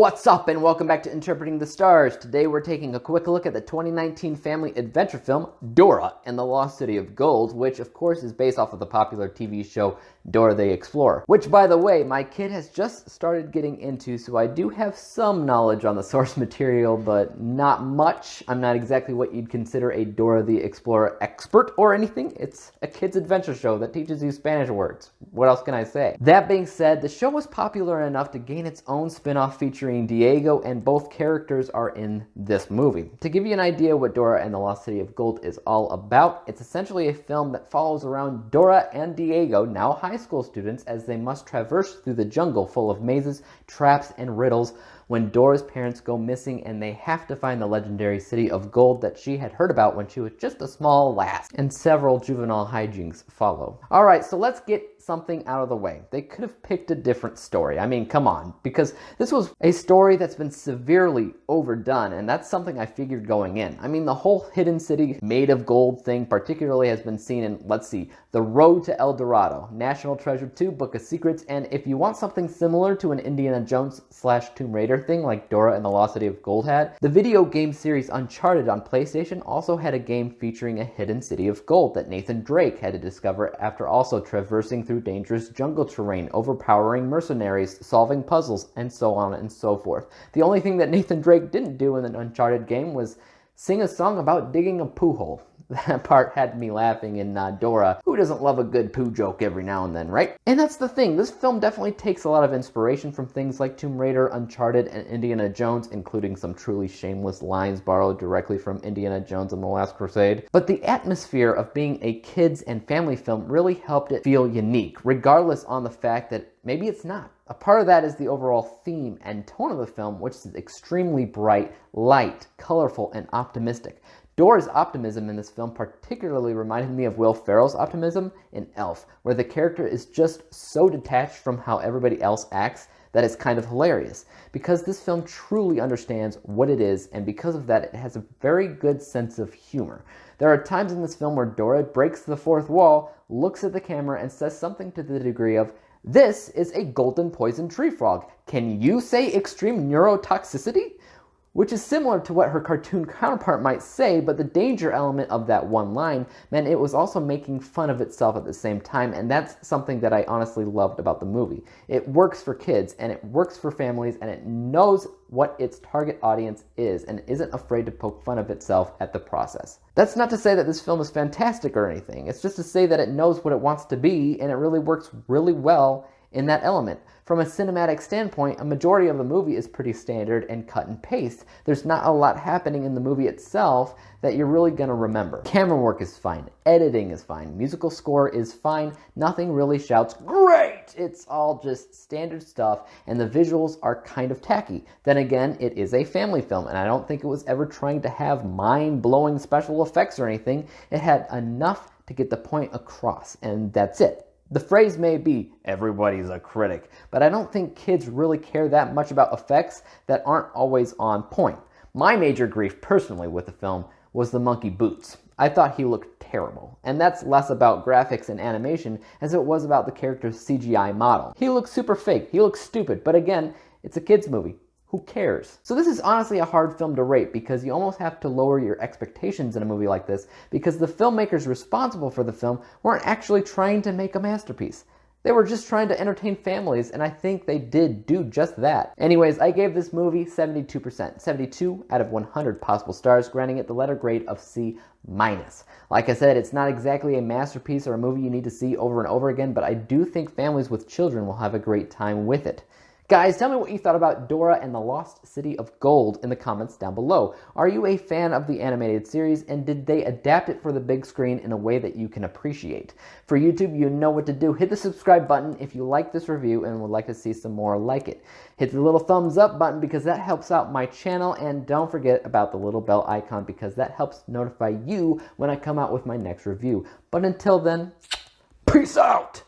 What's up, and welcome back to Interpreting the Stars. Today we're taking a quick look at the 2019 family adventure film Dora and the Lost City of Gold, which of course is based off of the popular TV show Dora the Explorer, which, by the way, my kid has just started getting into, so I do have some knowledge on the source material, but not much. I'm not exactly what you'd consider a Dora the Explorer expert or anything. It's a kid's adventure show that teaches you Spanish words. What else can I say? That being said, the show was popular enough to gain its own spin-off featuring Diego, and both characters are in this movie. To give you an idea what Dora and the Lost City of Gold is all about, it's essentially a film that follows around Dora and Diego, now high school students, as they must traverse through the jungle full of mazes, traps, and riddles when Dora's parents go missing and they have to find the legendary City of Gold that she had heard about when she was just a small lass, and several juvenile hijinks follow. Alright, so let's get something out of the way. They could have picked a different story. I mean, come on, because this was a story that's been severely overdone, and that's something I figured going in. I mean, the whole hidden city made of gold thing particularly has been seen in, let's see, The Road to El Dorado, National Treasure 2, Book of Secrets, and if you want something similar to an Indiana Jones / Tomb Raider thing like Dora and the Lost City of Gold had, the video game series Uncharted on PlayStation also had a game featuring a hidden city of gold that Nathan Drake had to discover after also traversing through dangerous jungle terrain, overpowering mercenaries, solving puzzles, and so on and so forth. The only thing that Nathan Drake didn't do in the Uncharted game was sing a song about digging a poo hole. That part had me laughing in Dora. Who doesn't love a good poo joke every now and then, right? And that's the thing, this film definitely takes a lot of inspiration from things like Tomb Raider, Uncharted, and Indiana Jones, including some truly shameless lines borrowed directly from Indiana Jones and the Last Crusade. But the atmosphere of being a kids and family film really helped it feel unique, regardless on the fact that maybe it's not. A part of that is the overall theme and tone of the film, which is extremely bright, light, colorful, and optimistic. Dora's optimism in this film particularly reminded me of Will Ferrell's optimism in Elf, where the character is just so detached from how everybody else acts that it's kind of hilarious. Because this film truly understands what it is, and because of that, it has a very good sense of humor. There are times in this film where Dora breaks the fourth wall, looks at the camera, and says something to the degree of, "This is a golden poison tree frog. Can you say extreme neurotoxicity?" Which is similar to what her cartoon counterpart might say, but the danger element of that one line meant it was also making fun of itself at the same time, and that's something that I honestly loved about the movie. It works for kids, and it works for families, and it knows what its target audience is, and isn't afraid to poke fun of itself at the process. That's not to say that this film is fantastic or anything, it's just to say that it knows what it wants to be, and it really works really well in that element. From a cinematic standpoint, a majority of the movie is pretty standard and cut and paste. There's not a lot happening in the movie itself that you're really gonna remember. Camera work is fine, editing is fine, musical score is fine, nothing really shouts, "Great!" It's all just standard stuff, and the visuals are kind of tacky. Then again, it is a family film, and I don't think it was ever trying to have mind-blowing special effects or anything. It had enough to get the point across, and that's it. The phrase may be, everybody's a critic, but I don't think kids really care that much about effects that aren't always on point. My major grief personally with the film was the monkey Boots. I thought he looked terrible, and that's less about graphics and animation as it was about the character's CGI model. He looks super fake, he looks stupid, but again, it's a kids movie. Who cares? So this is honestly a hard film to rate because you almost have to lower your expectations in a movie like this because the filmmakers responsible for the film weren't actually trying to make a masterpiece. They were just trying to entertain families, and I think they did do just that. Anyways, I gave this movie 72%, 72 out of 100 possible stars, granting it the letter grade of C-. Like I said, it's not exactly a masterpiece or a movie you need to see over and over again, but I do think families with children will have a great time with it. Guys, tell me what you thought about Dora and the Lost City of Gold in the comments down below. Are you a fan of the animated series, and did they adapt it for the big screen in a way that you can appreciate? For YouTube, you know what to do. Hit the subscribe button if you like this review and would like to see some more like it. Hit the little thumbs up button because that helps out my channel, and don't forget about the little bell icon because that helps notify you when I come out with my next review. But until then, peace out!